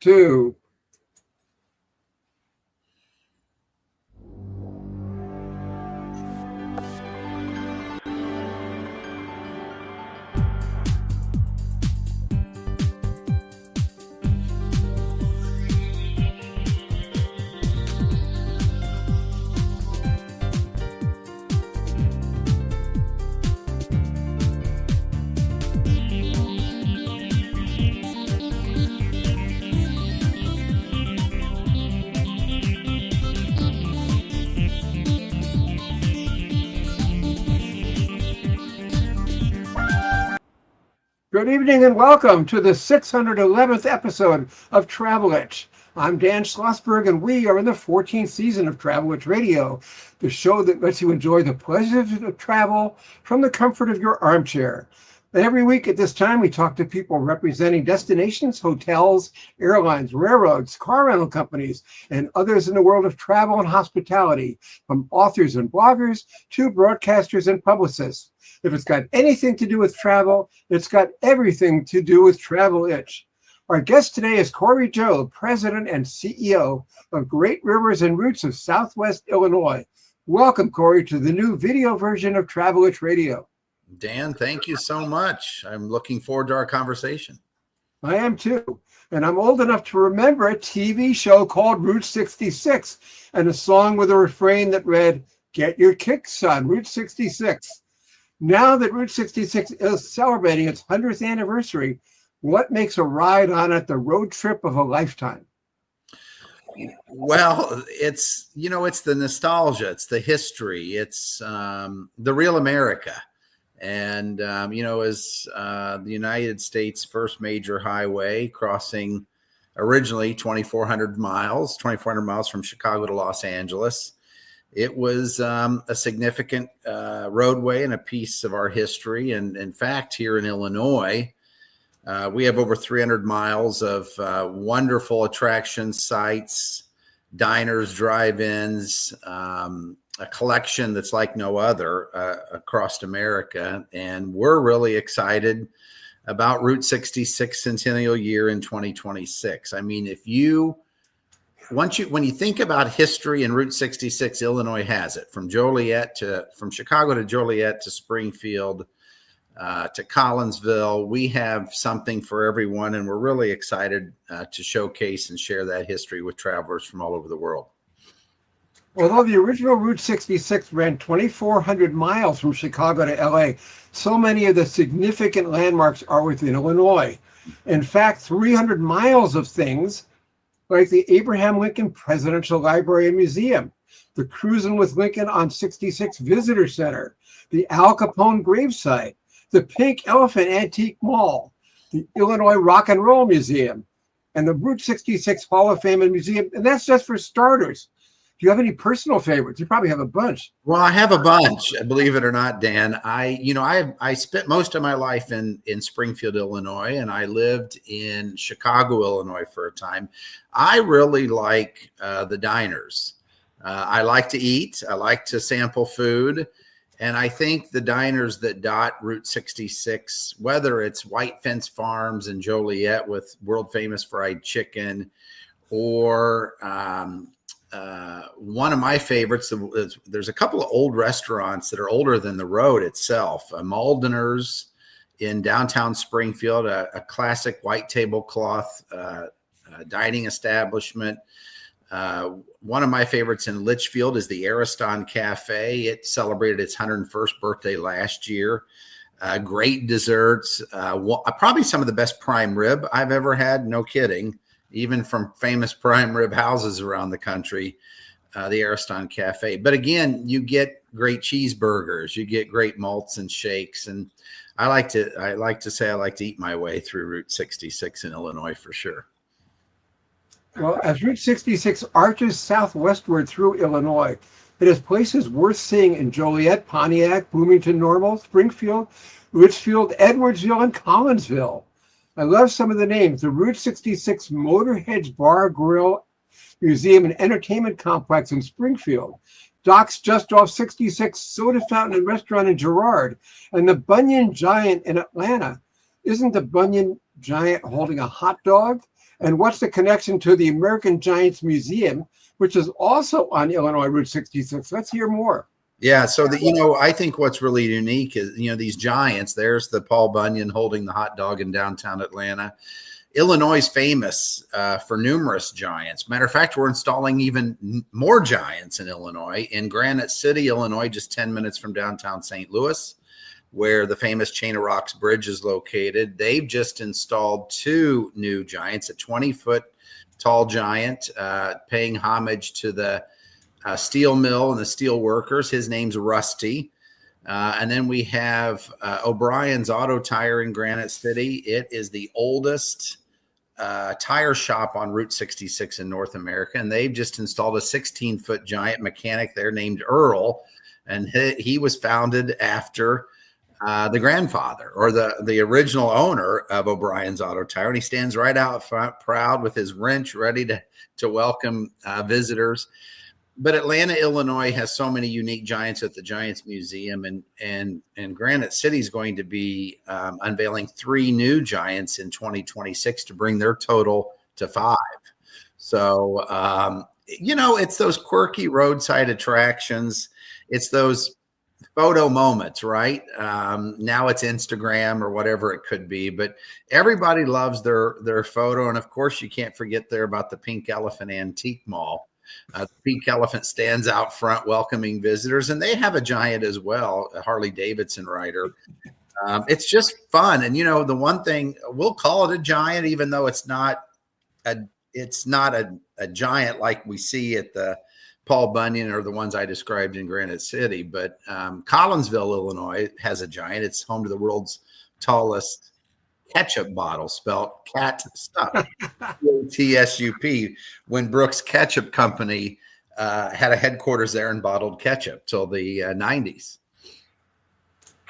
2. Good evening and welcome to the 611th episode of Travel Itch. I'm Dan Schlossberg and we are in the 14th season of Travel Itch Radio, the show that lets you enjoy the pleasures of travel from the comfort of your armchair. And every week at this time, we talk to people representing destinations, hotels, airlines, railroads, car rental companies, and others in the world of travel and hospitality, from authors and bloggers to broadcasters and publicists. If it's got anything to do with travel, it's got everything to do with Travel Itch. Our guest today is Corey Jobe, President and CEO of Great Rivers and Routes of Southwest Illinois. Welcome, Corey, to the new video version of Travel Itch Radio. Dan, thank you so much. I'm looking forward to our conversation. I am too. And I'm old enough to remember a TV show called Route 66 and a song with a refrain that read, "Get your kicks on Route 66. Now that Route 66 is celebrating its 100th anniversary, what makes a ride on it the road trip of a lifetime? Well, it's the nostalgia, it's the history, it's the real America. And, as the United States' first major highway crossing originally 2,400 miles from Chicago to Los Angeles. It was a significant roadway and a piece of our history. And in fact, here in Illinois, we have over 300 miles of wonderful attraction sites, diners, drive-ins, a collection that's like no other across America. And we're really excited about Route 66 centennial year in 2026. I mean, when you think about history in Route 66, Illinois has it from Chicago to Joliet to Springfield to Collinsville. We have something for everyone, and we're really excited to showcase and share that history with travelers from all over the world. Although the original Route 66 ran 2,400 miles from Chicago to LA, so many of the significant landmarks are within Illinois. In fact, 300 miles of things like the Abraham Lincoln Presidential Library and Museum, the Cruisin' with Lincoln on 66 Visitor Center, the Al Capone gravesite, the Pink Elephant Antique Mall, the Illinois Rock and Roll Museum, and the Route 66 Hall of Fame and Museum. And that's just for starters. Do you have any personal favorites? You probably have a bunch. Well, I have a bunch, believe it or not, Dan. I spent most of my life in Springfield, Illinois, and I lived in Chicago, Illinois for a time. I really like the diners. I like to eat. I like to sample food. And I think the diners that dot Route 66, whether it's White Fence Farms in Joliet with world famous fried chicken, or one of my favorites, there's a couple of old restaurants that are older than the road itself. Maldener's in downtown Springfield, a classic white tablecloth dining establishment. One of my favorites in Litchfield is the Ariston Cafe. It celebrated its 101st birthday last year. Great desserts, probably some of the best prime rib I've ever had, no kidding. Even from famous prime rib houses around the country, the Ariston Cafe. But again, you get great cheeseburgers, you get great malts and shakes. And I like to eat my way through Route 66 in Illinois for sure. Well, as Route 66 arches southwestward through Illinois, it has places worth seeing in Joliet, Pontiac, Bloomington Normal, Springfield, Litchfield, Edwardsville, and Collinsville. I love some of the names. The Route 66 Motorheads Bar, Grill, Museum, and Entertainment Complex in Springfield. Docks just off 66, Soda Fountain and Restaurant in Girard, and the Bunyan Giant in Atlanta. Isn't the Bunyan Giant holding a hot dog? And what's the connection to the American Giants Museum, which is also on Illinois Route 66? Let's hear more. Yeah, so I think what's really unique is, these giants. There's the Paul Bunyan holding the hot dog in downtown Atlanta. Illinois is famous for numerous giants. Matter of fact, we're installing even more giants in Illinois, in Granite City, Illinois, just 10 minutes from downtown St. Louis, where the famous Chain of Rocks Bridge is located. They've just installed 2 new giants, a 20-foot tall giant, paying homage to the steel mill and the steel workers. His name's Rusty. And then we have O'Brien's Auto Tire in Granite City. It is the oldest tire shop on Route 66 in North America. And they've just installed a 16-foot giant mechanic there named Earl. And he was founded after the grandfather or the original owner of O'Brien's Auto Tire. And he stands right out front, proud with his wrench, ready to welcome visitors. But Atlanta, Illinois has so many unique giants at the Giants Museum, and Granite City is going to be unveiling 3 new giants in 2026 to bring their total to 5. So, it's those quirky roadside attractions. It's those photo moments, right? Now it's Instagram or whatever it could be, but everybody loves their photo. And of course, you can't forget there about the Pink Elephant Antique Mall. The Pink Elephant stands out front welcoming visitors, and they have a giant as well, a Harley Davidson rider. It's just fun. And, the one thing, we'll call it a giant, even though it's not a giant like we see at the Paul Bunyan or the ones I described in Granite City. But Collinsville, Illinois has a giant. It's home to the world's tallest ketchup bottle, spelled cat stuff, TSUP, when Brooks Ketchup Company had a headquarters there and bottled ketchup till the 90s.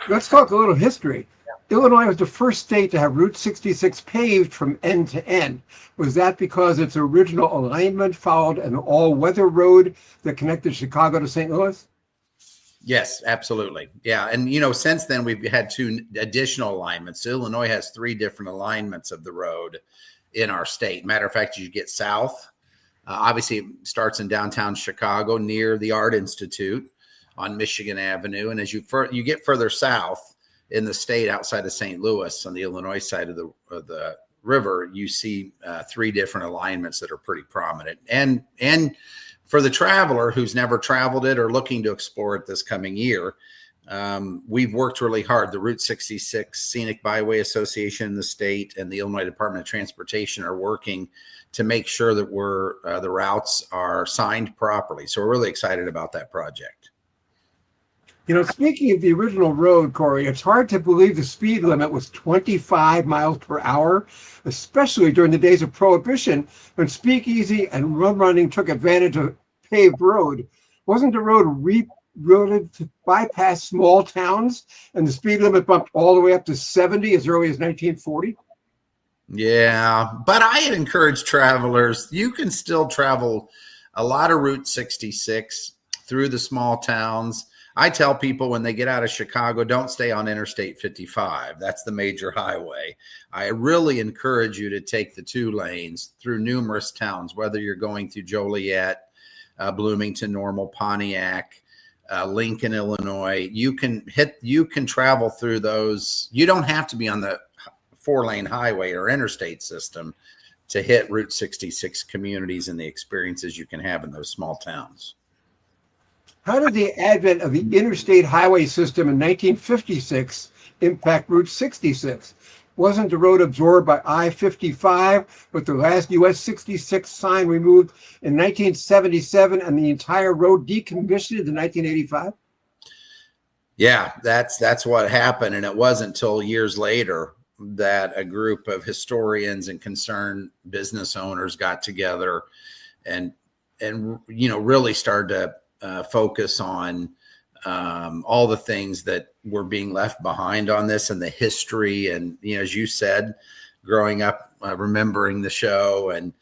Let's talk a little history. Yeah. Illinois was the first state to have Route 66 paved from end to end. Was that because its original alignment followed an all-weather road that connected Chicago to St. Louis? Yes, absolutely. Yeah. And, since then we've had 2 additional alignments. Illinois has 3 different alignments of the road in our state. Matter of fact, you get south. Obviously, it starts in downtown Chicago near the Art Institute on Michigan Avenue. And as you get further south in the state outside of St. Louis on the Illinois side of the river, you see 3 different alignments that are pretty prominent. And for the traveler who's never traveled it or looking to explore it this coming year, we've worked really hard. The Route 66 Scenic Byway Association in the state and the Illinois Department of Transportation are working to make sure that the routes are signed properly. So we're really excited about that project. Speaking of the original road, Corey, it's hard to believe the speed limit was 25 miles per hour, especially during the days of Prohibition when speakeasy and rum running took advantage of paved road. Wasn't the road rerouted to bypass small towns and the speed limit bumped all the way up to 70 as early as 1940? Yeah, but I encourage travelers, you can still travel a lot of Route 66 through the small towns. I tell people when they get out of Chicago, don't stay on Interstate 55. That's the major highway. I really encourage you to take the 2 lanes through numerous towns, whether you're going through Joliet, Bloomington, Normal, Pontiac, Lincoln, Illinois. You can travel through those. You don't have to be on the 4-lane highway or interstate system to hit Route 66 communities and the experiences you can have in those small towns. How did the advent of the interstate highway system in 1956 impact Route 66? Wasn't the road absorbed by I-55 with the last US 66 sign removed in 1977 and the entire road decommissioned in 1985? Yeah, that's what happened. And it wasn't until years later that a group of historians and concerned business owners got together and really started to focus on all the things that were being left behind on this and the history. And, as you said, growing up, remembering the show. And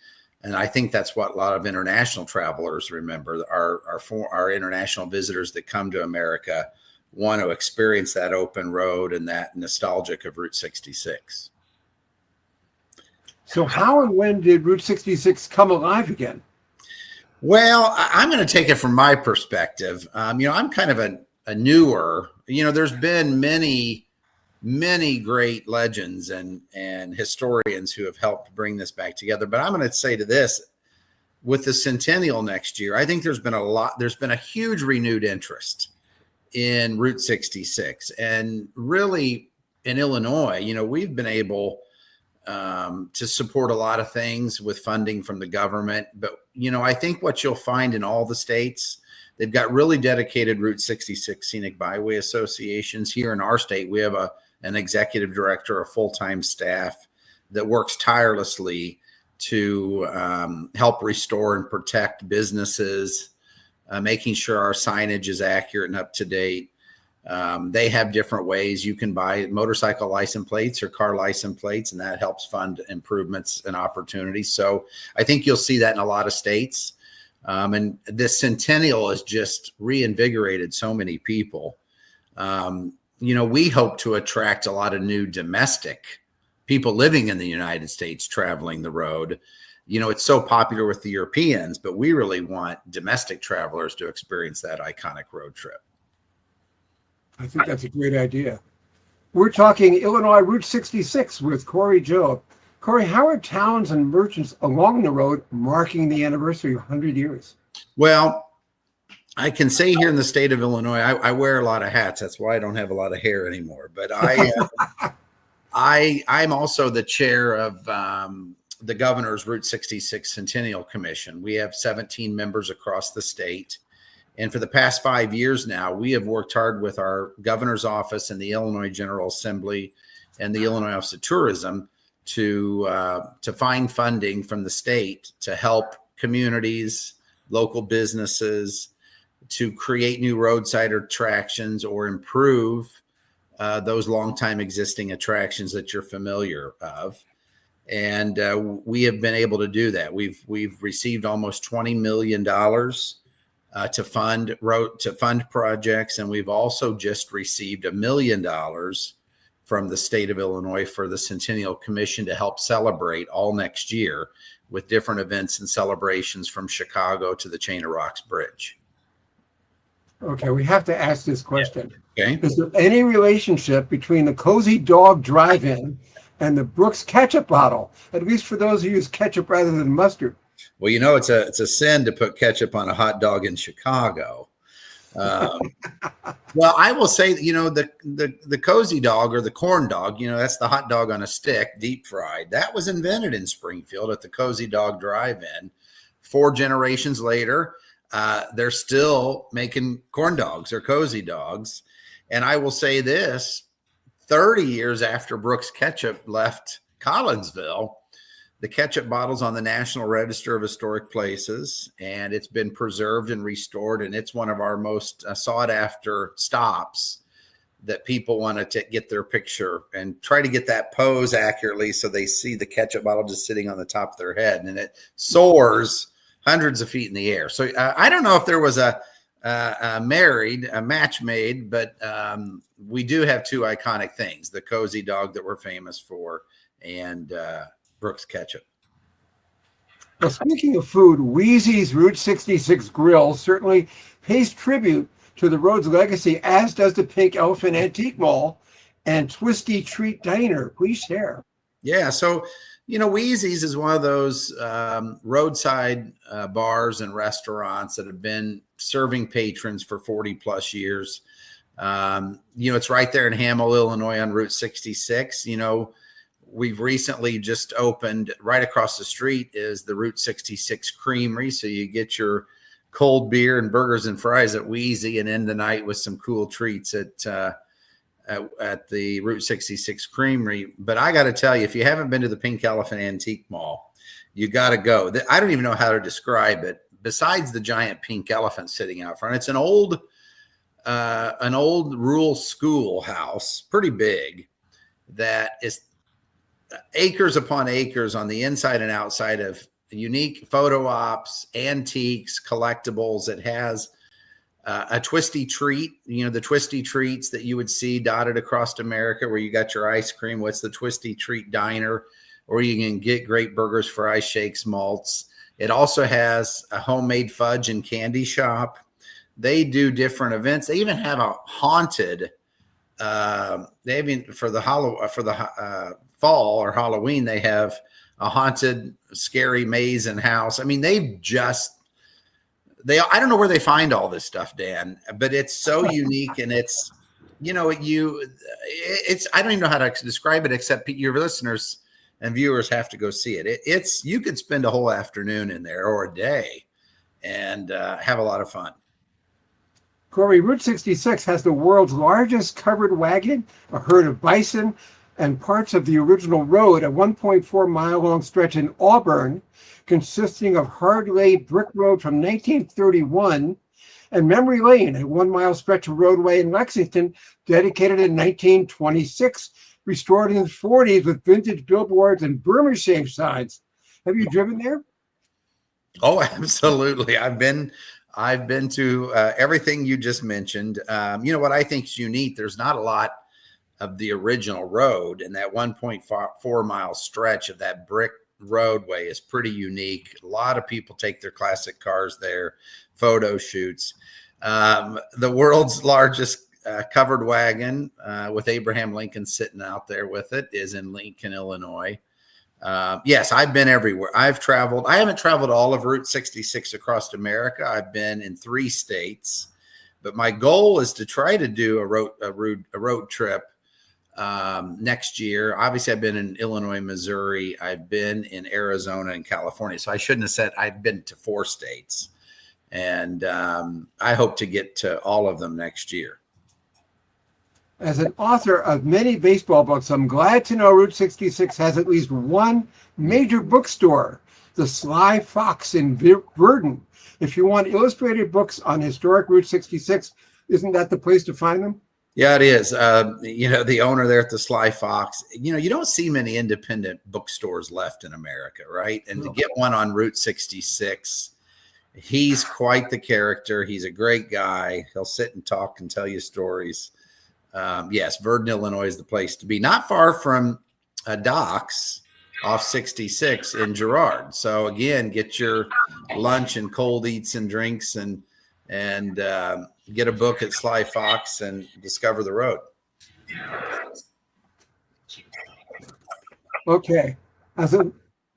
I think that's what a lot of international travelers remember. Our international visitors that come to America want to experience that open road and that nostalgic of Route 66. So how and when did Route 66 come alive again? Well, I'm going to take it from my perspective. I'm kind of a newer, there's been many great legends and historians who have helped bring this back together. But I'm going to say to this, with the centennial next year, I think there's been a huge renewed interest in Route 66. And really in Illinois, we've been able to support a lot of things with funding from the government. But, I think what you'll find in all the states, they've got really dedicated Route 66 scenic byway associations. Here in our state, we have an executive director, a full-time staff that works tirelessly to help restore and protect businesses, making sure our signage is accurate and up to date. They have different ways you can buy motorcycle license plates or car license plates, and that helps fund improvements and opportunities. So I think you'll see that in a lot of states. And this centennial has just reinvigorated so many people. We hope to attract a lot of new domestic people living in the United States traveling the road. It's so popular with the Europeans, but we really want domestic travelers to experience that iconic road trip. I think that's a great idea. We're talking Illinois Route 66 with Corey Jobe. Corey, how are towns and merchants along the road marking the anniversary of 100 years? Well, I can say here in the state of Illinois, I wear a lot of hats. That's why I don't have a lot of hair anymore. But I'm also the chair of the governor's Route 66 Centennial Commission. We have 17 members across the state. And for the past 5 years now, we have worked hard with our governor's office and the Illinois General Assembly and the Illinois Office of Tourism to find funding from the state to help communities, local businesses, to create new roadside attractions or improve those longtime existing attractions that you're familiar of. And we have been able to do that. We've received almost $20 million to fund projects, and we've also just received $1 million from the state of Illinois for the Centennial Commission to help celebrate all next year with different events and celebrations from Chicago to the Chain of Rocks Bridge. Okay, we have to ask this question. Okay. Is there any relationship between the Cozy Dog Drive-In and the Brooks ketchup bottle, at least for those who use ketchup rather than mustard? Well, it's a sin to put ketchup on a hot dog in Chicago. Well, I will say, the Cozy Dog or the corn dog, that's the hot dog on a stick, deep fried. That was invented in Springfield at the Cozy Dog Drive-In. 4 generations later, they're still making corn dogs or cozy dogs. And I will say this, 30 years after Brooks Ketchup left Collinsville, the ketchup bottle's on the National Register of Historic Places, and it's been preserved and restored. And it's one of our most sought after stops that people want to get their picture and try to get that pose accurately so they see the ketchup bottle just sitting on the top of their head, and it soars hundreds of feet in the air. So I don't know if there was a match made, but we do have 2 iconic things: the Cozy Dog that we're famous for, and Brooks Ketchup. Well, speaking of food, Wheezy's Route 66 Grill certainly pays tribute to the road's legacy, as does the Pink Elephant Antique Mall and Twisty Treat Diner. Please share. Yeah, so Wheezy's is one of those roadside bars and restaurants that have been serving patrons for 40 plus years. It's right there in Hamel, Illinois on Route 66. We've recently just opened right across the street is the Route 66 Creamery. So you get your cold beer and burgers and fries at Wheezy and end the night with some cool treats at the Route 66 Creamery. But I got to tell you, if you haven't been to the Pink Elephant Antique Mall, you got to go. I don't even know how to describe it. Besides the giant pink elephant sitting out front, it's an old rural schoolhouse, pretty big, that is acres upon acres on the inside and outside of unique photo ops, antiques, collectibles. It has a twisty treat, the twisty treats that you would see dotted across America where you got your ice cream. What's the Twisty Treat Diner? or you can get great burgers, fries, shakes, malts. It also has a homemade fudge and candy shop. They do different events. They even have a haunted. They even for the fall or Halloween, they have a haunted, scary maze and house. I mean, I don't know where they find all this stuff, Dan, but it's so unique, and it's, I don't even know how to describe it, except your listeners and viewers have to go see it. You could spend a whole afternoon in there or a day and have a lot of fun. Corey, Route 66 has the world's largest covered wagon, a herd of bison, and parts of the original road, a 1.4-mile-long stretch in Auburn, consisting of hard-laid brick road from 1931, and Memory Lane, a 1-mile stretch of roadway in Lexington, dedicated in 1926, restored in the 40s with vintage billboards and Burma-shaped signs. Have you driven there? Oh, absolutely. I've been to everything you just mentioned. What I think is unique, there's not a lot of the original road, and that 1.4-mile stretch of that brick roadway is pretty unique. A lot of people take their classic cars there, photo shoots. The world's largest covered wagon with Abraham Lincoln sitting out there with it is in Lincoln, Illinois. Yes, I've been everywhere. I've traveled. I haven't traveled all of Route 66 across America. I've been in 3 states, but my goal is to try to do a road trip next year. Obviously, I've been in Illinois, Missouri. I've been in Arizona and California. So I shouldn't have said I've been to 4 states, and I hope to get to all of them next year. As an author of many baseball books, I'm glad to know Route 66 has at least one major bookstore, the Sly Fox in Virden. If you want illustrated books on historic Route 66, isn't that the place to find them? Yeah, it is. The owner there at the Sly Fox, you don't see many independent bookstores left in America, right? And to get one on Route 66, he's quite the character. He's a great guy. He'll sit and talk and tell you stories. Yes, Virden, Illinois is the place to be. Not far from Docks off 66 in Girard. So again, get your lunch and cold eats and drinks and get a book at Sly Fox and discover the road. Okay.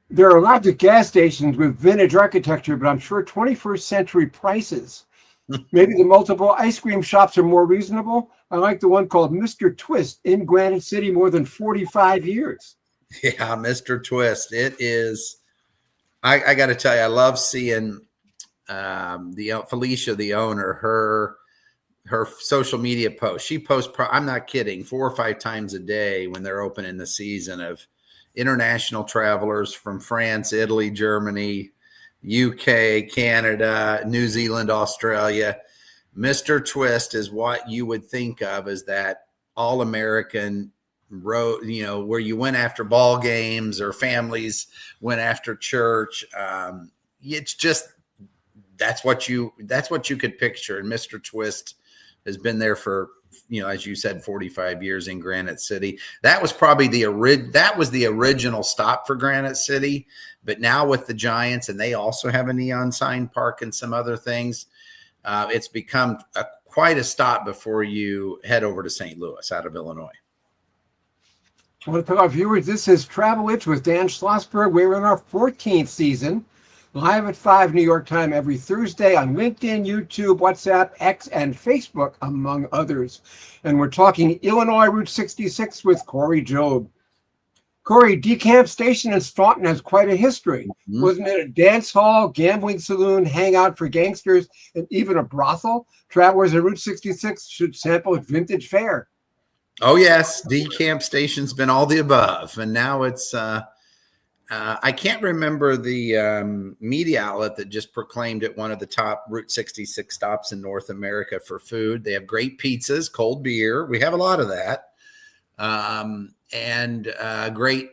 There are lots of gas stations with vintage architecture, but I'm sure 21st century prices. Maybe the multiple ice cream shops are more reasonable. I like the one called Mr. Twist in Granite City, more than 45 years. Yeah, Mr. Twist. It is. I got to tell you, I love seeing Felicia, the owner, her social media posts. She posts, I'm not kidding, 4 or 5 times a day when they're open in the season, of international travelers from France, Italy, Germany, UK, Canada, New Zealand, Australia. Mr. Twist is what you would think of as that all-American road, where you went after ball games or families went after church. It's just, that's what you could picture. And Mr. Twist has been there for, as you said, 45 years in Granite City. That was probably the original stop for Granite City. But now with the Giants, and they also have a neon sign park and some other things, it's become quite a stop before you head over to St. Louis out of Illinois. Well, to our viewers, this is Travel Itch with Dan Schlossberg. We're in our 14th season, live at 5 New York time every Thursday on LinkedIn, YouTube, WhatsApp, X, and Facebook, among others. And we're talking Illinois Route 66 with Corey Jobe. Corey, DeKalb Station in Staunton has quite a history. Mm-hmm. Wasn't it a dance hall, gambling saloon, hangout for gangsters, and even a brothel? Travelers at Route 66 should sample its vintage fare. Oh, yes. DeKalb Station's been all the above. And now it's, I can't remember the media outlet that just proclaimed it one of the top Route 66 stops in North America for food. They have great pizzas, cold beer. We have a lot of that. And great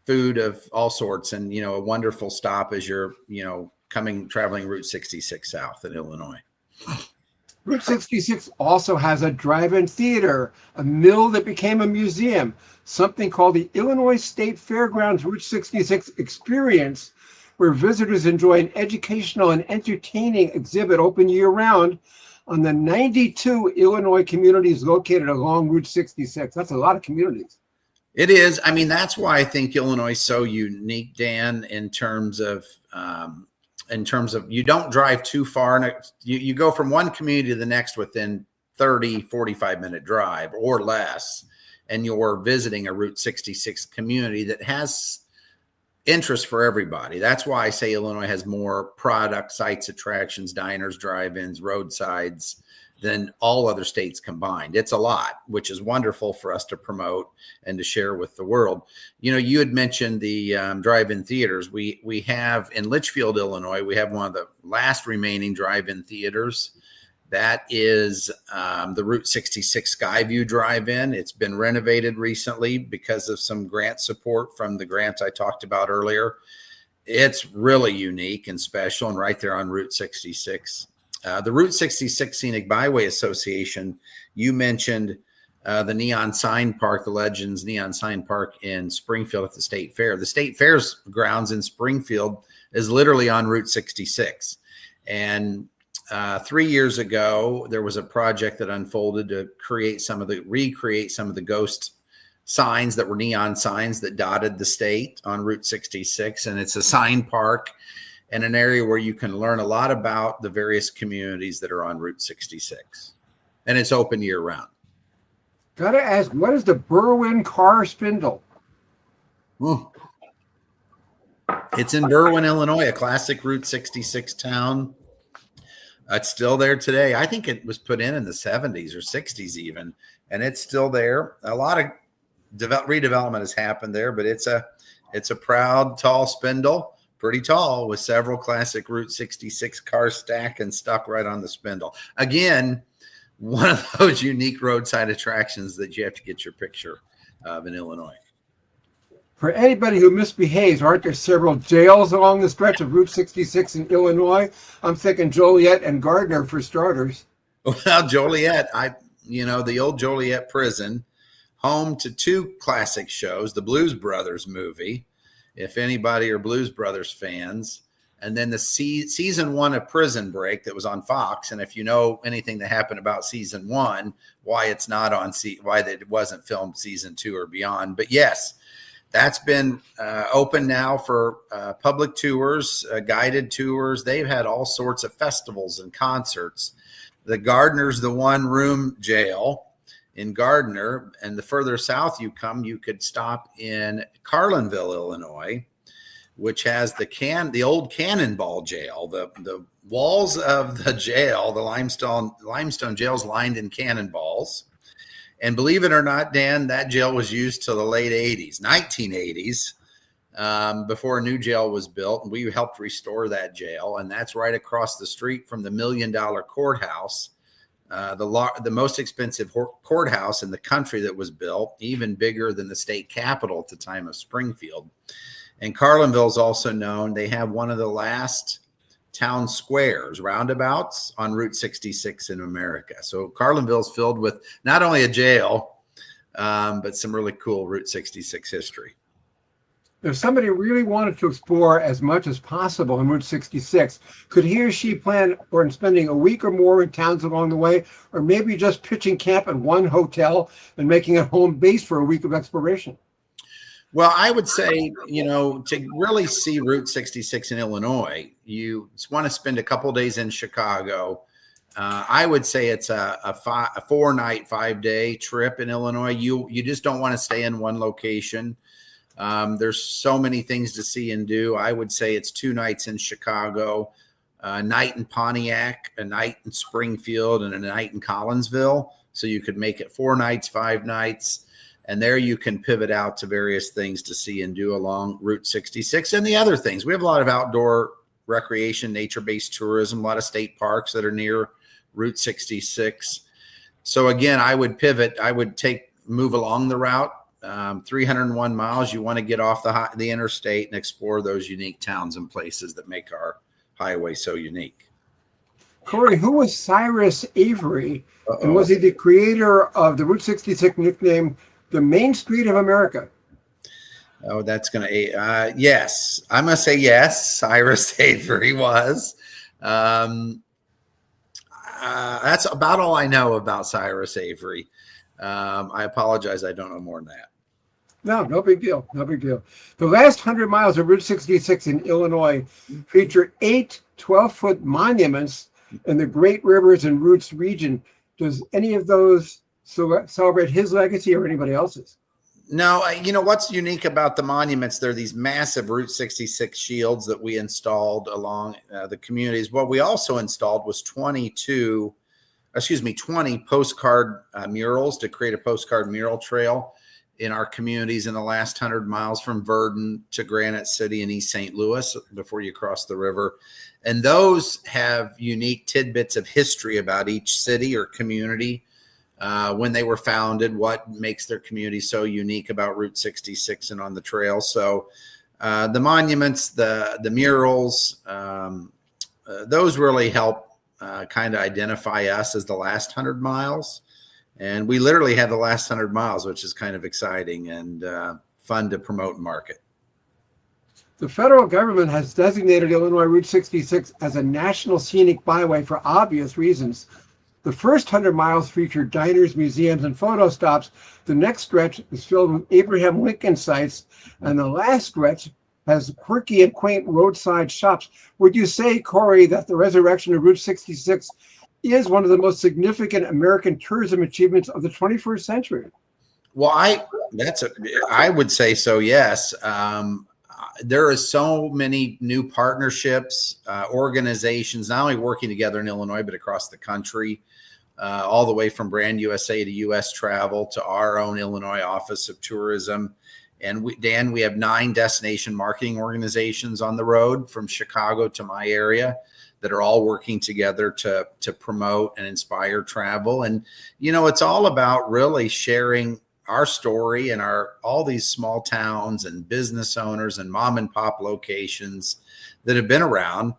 food of all sorts, and a wonderful stop as you're traveling Route 66 south in Illinois. Route 66 also has a drive-in theater, a mill that became a museum, something called the Illinois State Fairgrounds Route 66 Experience, where visitors enjoy an educational and entertaining exhibit open year-round on the 92 Illinois communities located along Route 66. That's a lot of communities. It is. I mean, that's why I think Illinois is so unique, Dan, in terms of you don't drive too far. And you go from one community to the next within 30, 45-minute drive or less, and you're visiting a Route 66 community that has interest for everybody. That's why I say Illinois has more product, sites, attractions, diners, drive-ins, roadsides than all other states combined. It's a lot, which is wonderful for us to promote and to share with the world. You know, you had mentioned the drive-in theaters. We have in Litchfield, Illinois, we have one of the last remaining drive-in theaters. That is the Route 66 Skyview Drive-In. It's been renovated recently because of some grant support from the grant I talked about earlier. It's really unique and special and right there on Route 66. The Route 66 Scenic Byway Association, you mentioned the Neon Sign Park, the Legends Neon Sign Park in Springfield at the State Fair. The State Fair's grounds in Springfield is literally on Route 66. And 3 years ago, there was a project that unfolded to recreate some of the ghost signs that were neon signs that dotted the state on Route 66. And it's a sign park and an area where you can learn a lot about the various communities that are on Route 66. And it's open year round. Gotta ask, what is the Berwyn car spindle? Ooh. It's in Berwyn, Illinois, a classic Route 66 town. It's still there today. I think it was put in the 70s or 60s even, and it's still there. A lot of redevelopment has happened there, but it's a proud, tall spindle. Pretty tall, with several classic Route 66 cars stacked and stuck right on the spindle. Again, one of those unique roadside attractions that you have to get your picture of in Illinois. For anybody who misbehaves, aren't there several jails along the stretch of Route 66 in Illinois? I'm thinking Joliet and Gardner for starters. Well, Joliet, the old Joliet prison, home to two classic shows, the Blues Brothers movie, if anybody are Blues Brothers fans, and then the season 1 of Prison Break that was on Fox. And if you know anything that happened about season 1, why it's not on why it wasn't filmed season 2 or beyond. But yes, that's been open now for public tours, guided tours. They've had all sorts of festivals and concerts. The Gardner's the one-room jail in Gardner, and the further south you come, you could stop in Carlinville, Illinois, which has the old Cannonball jail. The walls of the jail, the limestone jails lined in cannonballs. And believe it or not, Dan, that jail was used till the late 1980s, before a new jail was built. And we helped restore that jail. And that's right across the street from the $1 million courthouse, the most expensive courthouse in the country that was built, even bigger than the state capitol at the time of Springfield. And Carlinville is also known. They have one of the last town squares, roundabouts on Route 66 in America. So Carlinville is filled with not only a jail, but some really cool Route 66 history. If somebody really wanted to explore as much as possible on Route 66, could he or she plan on spending a week or more in towns along the way, or maybe just pitching camp at one hotel and making it home base for a week of exploration? Well, I would say, to really see Route 66 in Illinois, you want to spend a couple of days in Chicago. I would say it's a 4-night, 5-day trip in Illinois. You just don't want to stay in one location. There's so many things to see and do. I would say it's 2 nights in Chicago, a night in Pontiac, a night in Springfield, and a night in Collinsville. So you could make it 4 nights, 5 nights. And there you can pivot out to various things to see and do along Route 66 and the other things. We have a lot of outdoor recreation, nature-based tourism, a lot of state parks that are near Route 66. So again, I would pivot. I would move along the route. 301 miles. You want to get off the interstate and explore those unique towns and places that make our highway so unique. Corey, who was Cyrus Avery, and Uh-oh. was he the creator of the Route 66 nickname the Main Street of America? Oh, that's going to, yes, I'm going to say yes. Cyrus Avery was. Um, that's about all I know about Cyrus Avery. I apologize. I don't know more than that. No, no big deal. No big deal. The last 100 miles of Route 66 in Illinois feature 8 12-foot monuments in the Great Rivers and Routes region. Does any of those celebrate his legacy or anybody else's? No, you know what's unique about the monuments? They're these massive Route 66 shields that we installed along the communities. What we also installed was 20 postcard murals to create a postcard mural trail in our communities in the last 100 miles from Verdon to Granite City and East St. Louis before you cross the river. And those have unique tidbits of history about each city or community. When they were founded, what makes their community so unique about Route 66 and on the trail. So the monuments, the murals, those really help kind of identify us as the last 100 miles. And we literally have the last 100 miles, which is kind of exciting and fun to promote and market. The federal government has designated Illinois Route 66 as a national scenic byway for obvious reasons. The first 100 miles featured diners, museums, and photo stops. The next stretch is filled with Abraham Lincoln sites, and the last stretch has quirky and quaint roadside shops. Would you say, Corey, that the resurrection of Route 66 is one of the most significant American tourism achievements of the 21st century? Well, I would say so, yes. There are so many new partnerships, organizations, not only working together in Illinois, but across the country, all the way from Brand USA to U.S. Travel to our own Illinois Office of Tourism. And Dan, we have 9 destination marketing organizations on the road from Chicago to my area that are all working together to promote and inspire travel. And, you know, it's all about really sharing our story and all these small towns and business owners and mom and pop locations that have been around,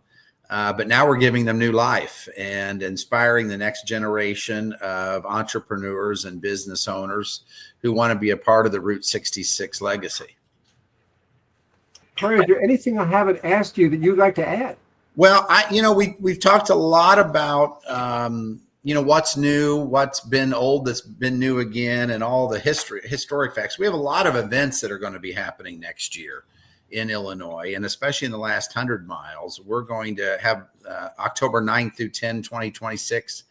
but now we're giving them new life and inspiring the next generation of entrepreneurs and business owners who want to be a part of the Route 66 legacy. Corey, is there anything I haven't asked you that you'd like to add? Well, we've talked a lot about, what's new, what's been old, that's been new again, and all the historic facts. We have a lot of events that are going to be happening next year in Illinois, and especially in the last 100 miles. We're going to have October 9th through 10, 2026.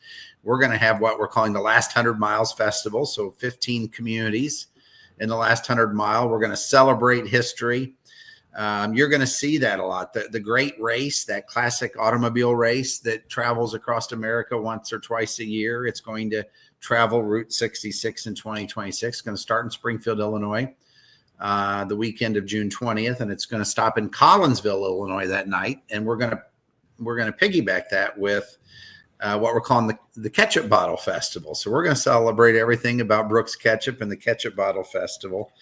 We're going to have what we're calling the Last 100 Miles Festival. So 15 communities in the last 100 mile. We're going to celebrate history. You're going to see that a lot. The great race, that classic automobile race that travels across America once or twice a year. It's going to travel Route 66 in 2026. It's going to start in Springfield, Illinois, the weekend of June 20th, and it's going to stop in Collinsville, Illinois that night. And we're going to piggyback that with what we're calling the Ketchup Bottle Festival. So we're going to celebrate everything about Brooks Ketchup and the Ketchup Bottle Festival.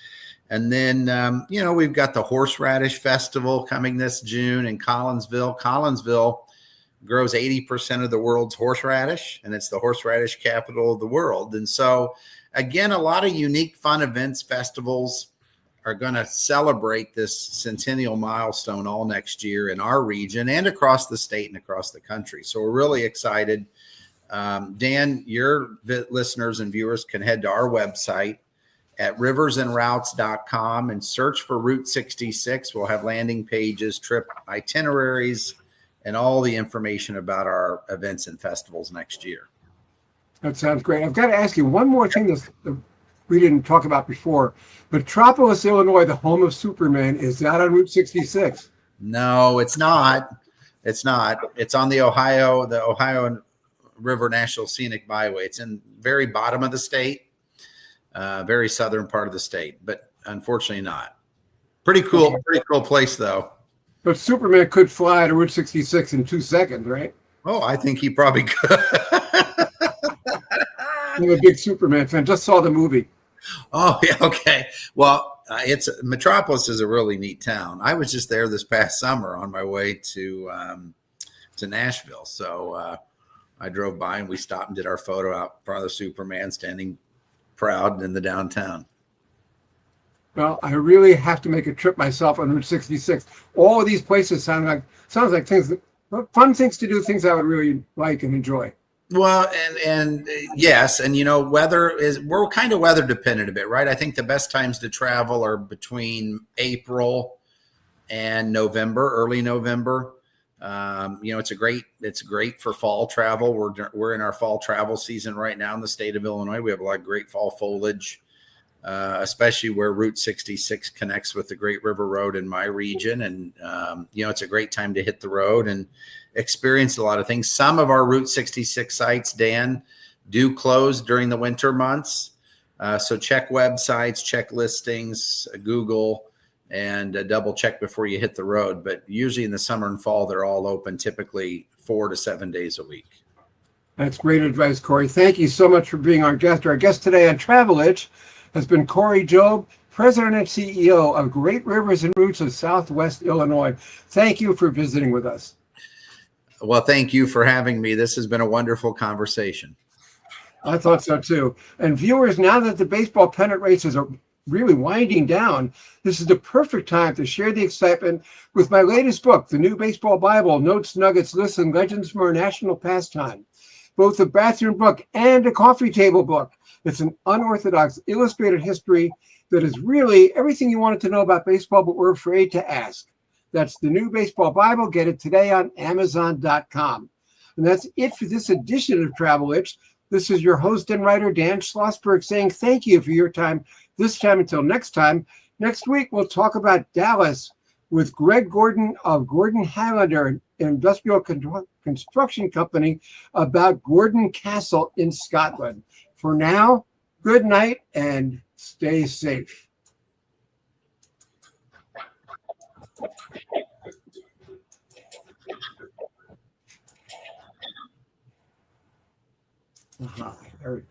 And then, we've got the Horseradish Festival coming this June in Collinsville. Collinsville grows 80% of the world's horseradish, and it's the horseradish capital of the world. And so, again, a lot of unique, fun events, festivals are going to celebrate this centennial milestone all next year in our region and across the state and across the country. So we're really excited. Dan, your listeners and viewers can head to our website at riversandroutes.com and search for Route 66. We'll have landing pages, trip itineraries, and all the information about our events and festivals next year. That sounds great. I've got to ask you one more thing that we didn't talk about before. Metropolis, Illinois, the home of Superman, is that on Route 66? No, it's not. It's not. It's on the Ohio River National Scenic Byway. It's in very bottom of the state. Very southern part of the state, but unfortunately not. Pretty cool place though. But Superman could fly to Route 66 in 2 seconds, right? Oh, I think he probably could. I'm a big Superman fan. Just saw the movie. Oh, yeah. Okay. Well, Metropolis is a really neat town. I was just there this past summer on my way to Nashville. So I drove by and we stopped and did our photo out in front of the Superman standing proud in the downtown. Well, I really have to make a trip myself on Route 66. All of these places sounds like things, fun things to do, things I would really like and enjoy. Well, and yes, and we're kind of weather dependent a bit, right? I think the best times to travel are between April and November, early November. It's great for fall travel. We're in our fall travel season right now in the state of Illinois. We have a lot of great fall foliage, especially where Route 66 connects with the Great River Road in my region. And, it's a great time to hit the road and experience a lot of things. Some of our Route 66 sites, Dan, do close during the winter months. So check websites, check listings, Google, and double check before you hit the road. But usually in the summer and fall, they're all open, typically 4 to 7 days a week. That's great advice, Corey. Thank you so much for being our guest. Our guest today on Travel Itch has been Corey Jobe, President and CEO of Great Rivers and Routes of Southwest Illinois. Thank you for visiting with us. Well, thank you for having me. This has been a wonderful conversation. I thought so too. And viewers, now that the baseball pennant races are really winding down, this is the perfect time to share the excitement with my latest book, The New Baseball Bible, Notes, Nuggets, Lists, and Legends from Our National Pastime. Both a bathroom book and a coffee table book. It's an unorthodox illustrated history that is really everything you wanted to know about baseball, but we're afraid to ask. That's The New Baseball Bible. Get it today on Amazon.com. And that's it for this edition of Travel Itch. This is your host and writer, Dan Schlossberg, saying thank you for your time this time until next time. Next week, we'll talk about Dallas with Greg Gordon of Gordon Highlander, an industrial construction company, about Gordon Castle in Scotland. For now, good night and stay safe. There we go.